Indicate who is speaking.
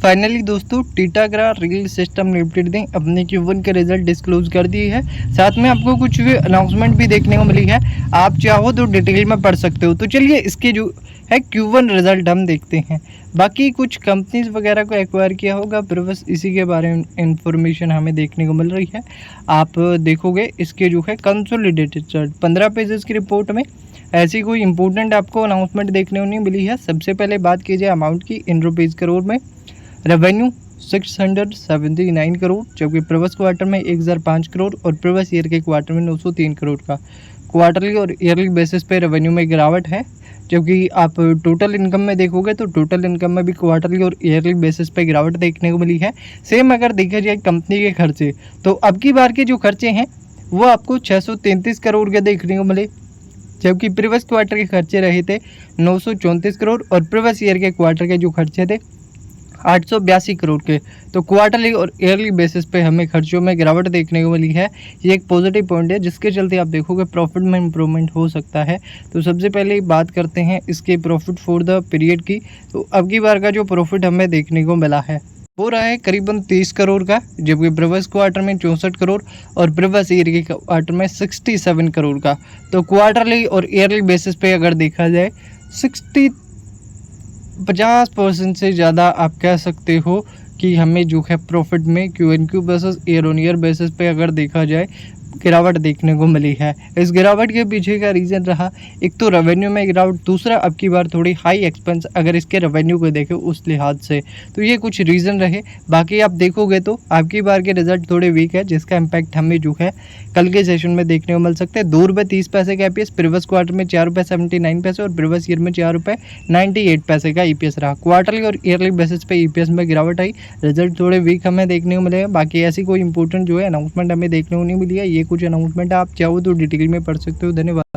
Speaker 1: Finally दोस्तों टीटागरा real system limited ने अपने Q1 के रिजल्ट डिस्क्लोज कर दिए है। साथ में आपको कुछ भी अनाउंसमेंट भी देखने को मिली है, आप चाहो तो डिटेल में पढ़ सकते हो। तो चलिए इसके जो है Q1 रिजल्ट हम देखते हैं। बाकी कुछ कंपनीज वगैरह को एक्वायर किया होगा, फिर बस इसी के बारे में इंफॉर्मेशन हमें देखने को मिल रही है। आप देखोगे इसके जो है कंसोलिडेटेड चार्ट 15 पेजेस की रिपोर्ट में ऐसी कोई इंपॉर्टेंट आपको अनाउंसमेंट देखने को नहीं मिली है। सबसे पहले बात की जाए अमाउंट की, इन रुपीज़ करोड़ में रेवेन्यू 679 करोड़, जबकि प्रीवियस क्वार्टर में 1005 करोड़ और प्रीवियस ईयर के क्वार्टर में 903 करोड़ का क्वार्टरली और ईयरली बेसिस पे रेवेन्यू में गिरावट है। जबकि आप टोटल इनकम में देखोगे तो टोटल इनकम में भी क्वार्टरली और ईयरली बेसिस पे गिरावट देखने को मिली है। सेम अगर देखा जाए कंपनी के खर्चे, तो अब की बार के जो खर्चे हैं वो आपको 633 करोड़ के देखने को मिले, जबकि प्रीवियस क्वार्टर के खर्चे रहे थे 934 करोड़ और प्रीवियस ईयर के क्वार्टर के जो खर्चे थे 882 करोड़ के। तो क्वार्टरली और ईयरली बेसिस पे हमें खर्चों में गिरावट देखने को मिली है। ये एक पॉजिटिव पॉइंट है जिसके चलते आप देखोगे प्रॉफिट में इंप्रूवमेंट हो सकता है। तो सबसे पहले बात करते हैं इसके प्रॉफिट फॉर द पीरियड की। तो अब की बार का जो प्रॉफिट हमें देखने को मिला है वो रहा है करीबन 30 करोड़ का, जबकि प्रीवियस क्वार्टर में 64 करोड़ और प्रीवियस ईयर के क्वार्टर में 67 करोड़ का। तो क्वार्टरली और ईयरली बेसिस पे अगर देखा जाए 50% से ज़्यादा आप कह सकते हो कि हमें जो है प्रॉफिट में Q&Q basis year on year basis पे अगर देखा जाए गिरावट देखने को मिली है। इस गिरावट के पीछे का रीज़न रहा, एक तो रेवेन्यू में गिरावट, दूसरा अब की बार थोड़ी हाई एक्सपेंस अगर इसके रेवेन्यू को देखें उस लिहाज से, तो ये कुछ रीज़न रहे। बाकी आप देखोगे तो आपकी बार के रिजल्ट थोड़े वीक है, जिसका इम्पैक्ट हमें जो है कल के सेशन में देखने को मिल सकता है। 2 रुपये 30 पैसे का EPS, प्रीवियस क्वार्टर में 4 रुपये 79 पैसे और प्रीवियस ईयर में 4 रुपये 98 पैसे का EPS रहा। क्वार्टरली और ईयरली बेसिस पे EPS में गिरावट आई, रिजल्ट थोड़े वीक हमें देखने को मिलेगा। बाकी ऐसी कोई इंपॉर्टेंट जो है अनाउंसमेंट हमें देखने को नहीं मिली है। ये कुछ अनाउंसमेंट आप चाहो तो डिटेल में पढ़ सकते हो। धन्यवाद।